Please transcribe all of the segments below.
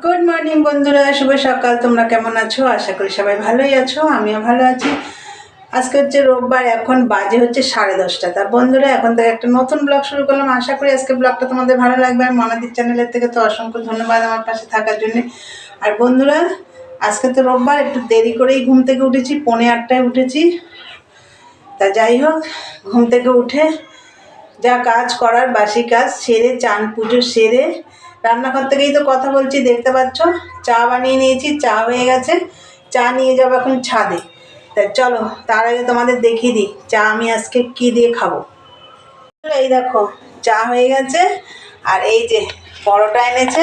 Good morning বন্ধুরা, শুভ সকাল। তোমরা কেমন আছো? আশা করি সবাই ভালোই আছো, আমিও ভালো আছি। আজকে হচ্ছে রোববার, এখন বাজে হচ্ছে 10:30। তা বন্ধুরা, এখন থেকে একটা নতুন ব্লগ শুরু করলাম। আশা করি আজকে ব্লগটা তোমাদের ভালো লাগবে। আর মনাদির চ্যানেলের থেকে তো অসংখ্য ধন্যবাদ আমার পাশে থাকার জন্য। আর বন্ধুরা, আজকে তো রোববার, একটু দেরি করেই ঘুম থেকে উঠেছি, 7:45টায় উঠেছি। তা যাই হোক, ঘুম থেকে উঠে যা কাজ করার বাসি কাজ সেরে, চান পুজো সেরে, রান্নাঘর থেকেই তো কথা বলছি, দেখতে পাচ্ছ। চা বানিয়ে নিয়েছি, চা হয়ে গেছে। চা নিয়ে যাবো এখন ছাদে। তা চলো, তার আগে তোমাদের দেখিয়ে দিই চা আমি আজকে কি দিয়ে খাবো। এই দেখো, চা হয়ে গেছে। আর এই যে পরোটা এনেছে,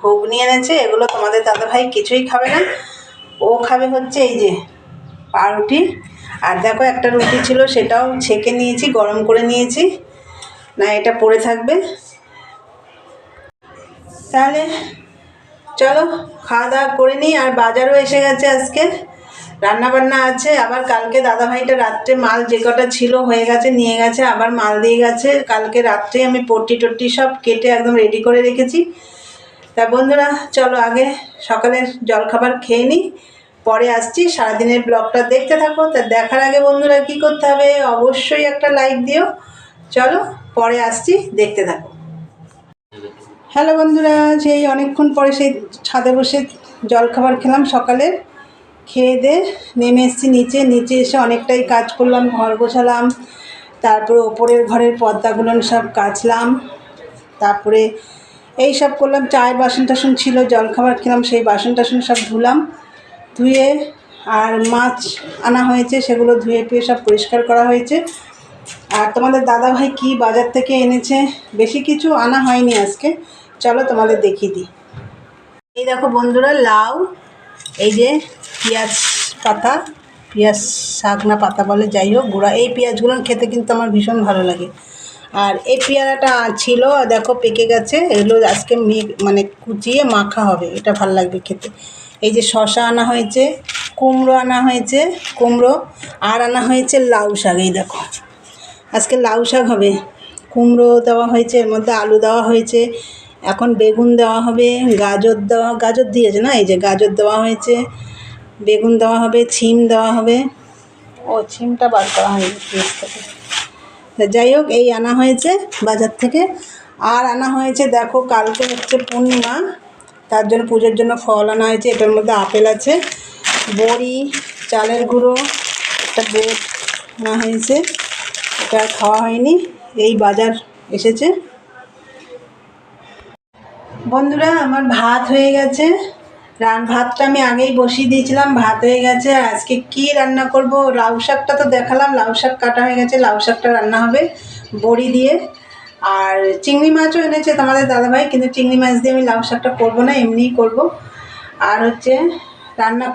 ঘুগনি এনেছে। এগুলো তোমাদের দাদাভাই কিছুই খাবে না, ও খাবে হচ্ছে এই যে পাউরুটি। আর দেখো, একটা রুটি ছিল, সেটাও ছেঁকে নিয়েছি, গরম করে নিয়েছি, না এটা পড়ে থাকবে। তাহলে চলো খাওয়া দাওয়া করে নিই। আর বাজারও এসে গেছে, আজকে রান্না বান্না আছে। আবার কালকে দাদাভাইটা রাত্রে মাল যে কটা ছিল হয়ে গেছে, নিয়ে গেছে, আবার মাল দিয়ে গেছে। কালকে রাত্রে আমি পট্টি টট্টি সব কেটে একদম রেডি করে রেখেছি। তা বন্ধুরা, চলো আগে সকালের জলখাবার খেয়ে নিই, পরে আসছি। সারাদিনের ব্লগটা দেখতে থাকো। তা দেখার আগে বন্ধুরা কি করতে হবে, অবশ্যই একটা লাইক দিও। চলো পরে আসছি, দেখতে থাকো। হ্যালো বন্ধুরা, সেই অনেকক্ষণ পরে সেই ছাদে বসে জলখাবার খেলাম সকালের। খেয়ে দিয়ে নেমে এসেছি নিচে। নিচে এসে অনেকটাই কাজ করলাম, ঘর গোছালাম, তারপরে ওপরের ঘরের পর্দাগুলো সব কাচলাম, তারপরে এই সব করলাম। চায়ের বাসন টাসন ছিল, জলখাবার খেলাম, সেই বাসন টাসন সব ধুলাম, ধুয়ে আর মাছ আনা হয়েছে, সেগুলো ধুয়ে টুয়ে সব পরিষ্কার করা হয়েছে। আর তোমাদের দাদাভাই কি বাজার থেকে এনেছে, বেশি কিছু আনা হয়নি আজকে। চলো তোমাদের দেখিয়ে দিই। এই দেখো বন্ধুরা, লাউ, এই যে পেঁয়াজ পাতা, পেঁয়াজ শাক না পাতা বলে, যাই হোক গুঁড়া, এই পেঁয়াজগুলো খেতে কিন্তু আমার ভীষণ ভালো লাগে। আর এই পেয়ারাটা ছিল, দেখো পেকে গেছে। এগুলো আজকে মানে কুচিয়ে মাখা হবে, এটা ভালো লাগবে খেতে। এই যে শসা আনা হয়েছে, কুমড়ো আনা হয়েছে, কুমড়ো, আর আনা হয়েছে লাউ শাক। এই দেখো, আজকে লাউ শাক হবে। কুমড়ো দেওয়া হয়েছে, এর মধ্যে আলু দেওয়া হয়েছে, এখন বেগুন দেওয়া হবে, গাজর দিয়েছে না, এই যে গাজর দেওয়া হয়েছে, বেগুন দেওয়া হবে, ছিম দেওয়া হবে। ও ছিমটা বার করা হয়নি ফ্রিজ থেকে। যাই হোক, এই আনা হয়েছে বাজার থেকে। আর আনা হয়েছে, দেখো কালকে হচ্ছে পূর্ণিমা, তার জন্য পুজোর জন্য ফল আনা হয়েছে। এটার মধ্যে আপেল আছে, বড়ি, চালের গুঁড়ো, একটা ব্রেড আনা হয়েছে, এটা আর খাওয়া হয়নি, এই বাজার এসেছে। বন্ধুরা, আমার ভাত হয়ে গেছে। ভাতটা আমি আগেই বসিয়ে দিয়েছিলাম, ভাত হয়ে গেছে। আর আজকে কি রান্না করব, লাউ শাকটা তো দেখালাম, লাউ শাক কাটা হয়ে গেছে, লাউ শাকটা রান্না হবে বড়ি দিয়ে। আর চিংড়ি মাছও এনেছে তোমাদের দাদাভাই, কিন্তু চিংড়ি মাছ দিয়ে আমি লাউ শাকটা করবো না, এমনিই করব। আর হচ্ছে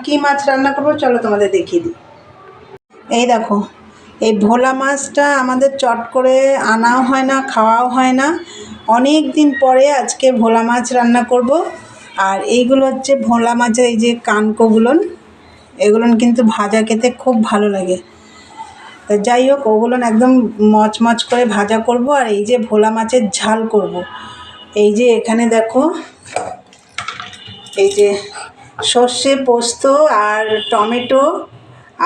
কি মাছ রান্না করব, চলো তোমাদের দেখিয়ে দিই। এই দেখো, এই ভোলা মাছটা আমাদের চট করে আনাও হয় না, খাওয়াও হয় না। অনেক দিন পরে আজকে ভোলা মাছ রান্না করব। আর এইগুলো হচ্ছে ভোলা মাছের এই যে কানকোগুলোন, এগুলোন কিন্তু ভাজা খেতে খুব ভালো লাগে। তা যাই হোক, ওগুলোন একদম মচমচ করে ভাজা করব। আর এই যে ভোলা মাছের ঝাল করব। এই যে এখানে দেখো, এই যে সর্ষে, পোস্ত আর টমেটো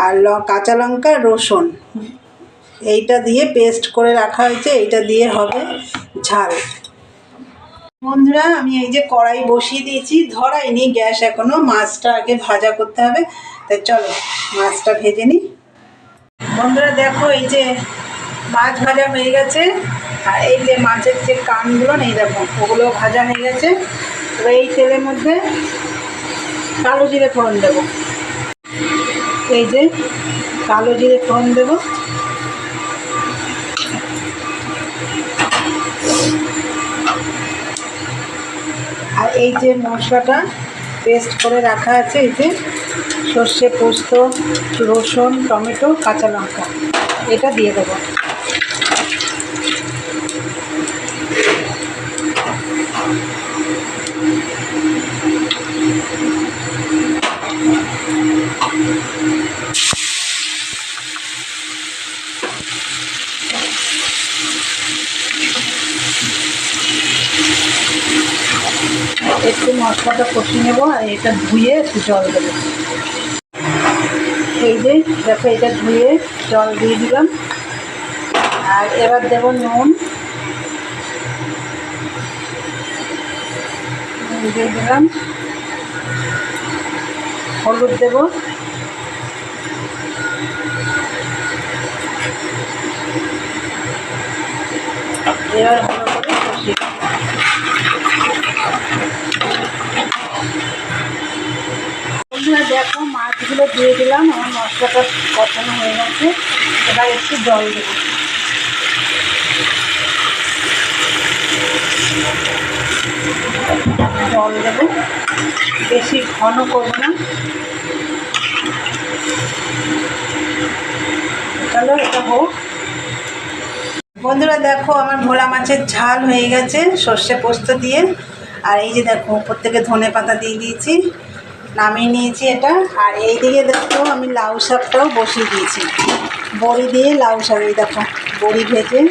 আর কাঁচা লঙ্কা, রসুন, এইটা দিয়ে পেস্ট করে রাখা হয়েছে, এইটা দিয়ে হবে ঝাল। বন্ধুরা, আমি এই যে কড়াই বসিয়ে দিয়েছি, ধরাইনি গ্যাস এখনো, মাছটা আগে ভাজা করতে হবে। তাই চলো মাছটা ভেজে নিই। বন্ধুরা দেখো, এই যে মাছ ভাজা হয়ে গেছে। আর এই যে মাছের যে কানগুলো, এই দেখো ওগুলো ভাজা হয়ে গেছে। এবার এই তেলের মধ্যে কালো জিরে ফোড়ন দেবো। এই যে কালো জিরে ফোড়ন দেবো। আর এই যে মশলাটা পেস্ট করে রাখা আছে, এই যে সর্ষে, পোস্ত, রসুন, টমেটো, কাঁচা লঙ্কা, এটা দিয়ে দেবো। একটু একটু মশলাটা কষিয়ে নেবো আর এটা ধুয়ে একটু জল দেবো। এই যে দেখো এটা ধুয়ে জল দিয়ে দিলাম। আর এবার দেব নুন দিয়ে দিলাম, হলুদ দেব, এবার ভালো করে কষিয়ে বন্ধুরা দেখো মাছগুলো দিয়ে দিলাম, আমার মশলাটা কষানো হয়ে গেছে। এবার একটু জল দেবো। জল দেবো, বেশি ঘন করবো না। চলো এটা হোক। বন্ধুরা দেখো আমার ভোলা মাছের ঝাল হয়ে গেছে সর্ষে পোস্ত দিয়ে। আর এই যে দেখো উপর থেকে ধনে পাতা দিয়ে দিয়েছি, নামিয়ে নিয়েছি এটা। আর এই দিকে দেখো আমি লাউ শাকটাও বসিয়ে দিয়েছি, বড়ি দিয়ে লাউ শাক। এই দেখো বড়ি ভেজে,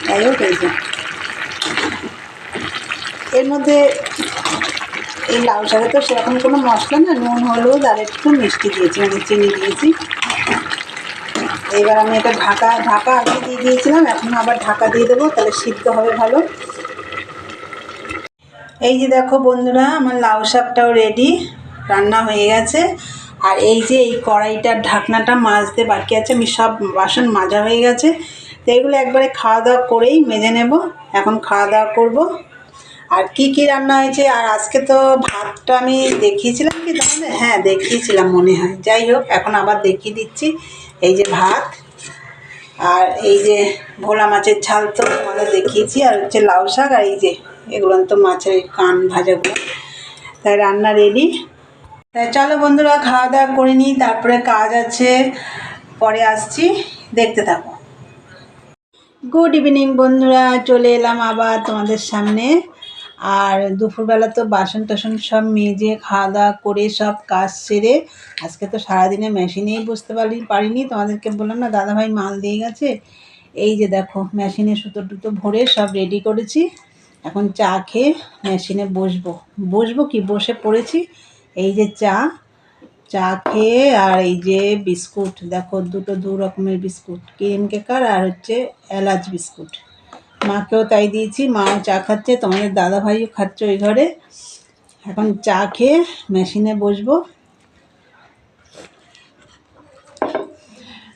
যাই হোক এই যে এর মধ্যে এই লাউ শাকে তো সেরকম কোনো মশলা না, নুন হলুদ আর একটু মিষ্টি দিয়েছি, মানে চিনি দিয়েছি। এবার আমি এটা ঢাকা আগে দিয়ে দিয়েছিলাম, এখন আবার ঢাকা দিয়ে দেবো, তাহলে সিদ্ধ হবে ভালো। এই যে দেখো বন্ধুরা আমার লাউ শাকটাও রেডি, রান্না হয়ে গেছে। আর এই যে এই কড়াইটার ঢাকনাটা মাজতে বাকি আছে, আমি সব বাসন মাজা হয়ে গেছে। তো এগুলো একবারে খাওয়া দাওয়া করেই মেজে নেব। এখন খাওয়া দাওয়া করবো। আর কি কি রান্না হয়েছে, আর আজকে তো ভাতটা আমি দেখিয়েছিলাম কি তোমাদের? হ্যাঁ দেখিয়েছিলাম মনে হয়। যাই হোক এখন আবার দেখিয়ে দিচ্ছি। এই যে ভাত, আর এই যে ভোলা মাছের ঝাল তো তোমাদের দেখিয়েছি, আর হচ্ছে লাউ শাক, আর এই যে এগুলো তো মাছের কান ভাজাগুলো। তাই রান্না রেডি। তাই চলো বন্ধুরা খাওয়া দাওয়া করে নিই, তারপরে কাজ আছে, পরে আসছি, দেখতে থাকো। গুড ইভিনিং বন্ধুরা, চলে এলাম আবার তোমাদের সামনে। আর দুপুরবেলা তো বাসন টাসন সব মেজে খাওয়া দাওয়া করে সব কাজ সেরে, আজকে তো সারাদিনে মেশিনেই বুঝতে পারিনি, তোমাদেরকে বললাম না দাদাভাই মাল দিয়ে গেছে। এই যে দেখো মেশিনে সুতো টুতো ভরে সব রেডি করেছি। এখন চা খেয়ে মেশিনে বসবো কি বসে পড়েছি। এই যে চা খেয়ে, আর এই যে বিস্কুট দেখো, দু রকমের বিস্কুট, ক্রিম কেকার আর হচ্ছে এলাচ বিস্কুট। মাকেও তাই দিয়েছি, মাও চা খাচ্ছে, তোমাদের দাদাভাইও খাচ্ছে ওই ঘরে। এখন চা খেয়ে মেশিনে বসবো।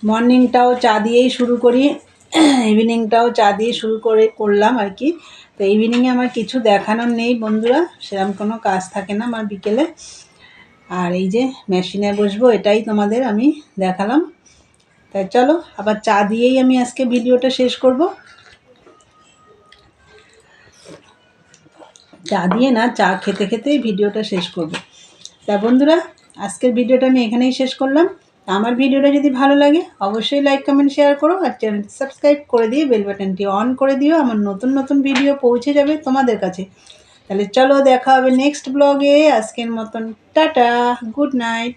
মর্নিংটাও চা দিয়েই শুরু করি, ইভিনিংটাও চা দিয়ে করলাম আর কি। তো ইভিনিংয়ে আমার কিছু দেখানোর নেই বন্ধুরা, সেরকম কোনো কাজ থাকে না আমার বিকেলে। আর এই যে মেশিনে বসবো, এটাই তোমাদের আমি দেখালাম। তাই চলো আবার চা দিয়েই আমি আজকে ভিডিওটা শেষ করব। চা দিয়ে না, চা খেতে খেতেই ভিডিওটা শেষ করব। তা বন্ধুরা আজকের ভিডিওটা আমি এখানেই শেষ করলাম। আমার ভিডিওটা যদি ভালো লাগে অবশ্যই লাইক কমেন্ট শেয়ার করো, আর চ্যানেলটি সাবস্ক্রাইব করে দিয়ে বেল বাটনটি অন করে দিও, আমার নতুন নতুন ভিডিও পৌঁছে যাবে তোমাদের কাছে। তাহলে চলো দেখা হবে নেক্সট ব্লগে। আজকের মতন টাটা, গুড নাইট।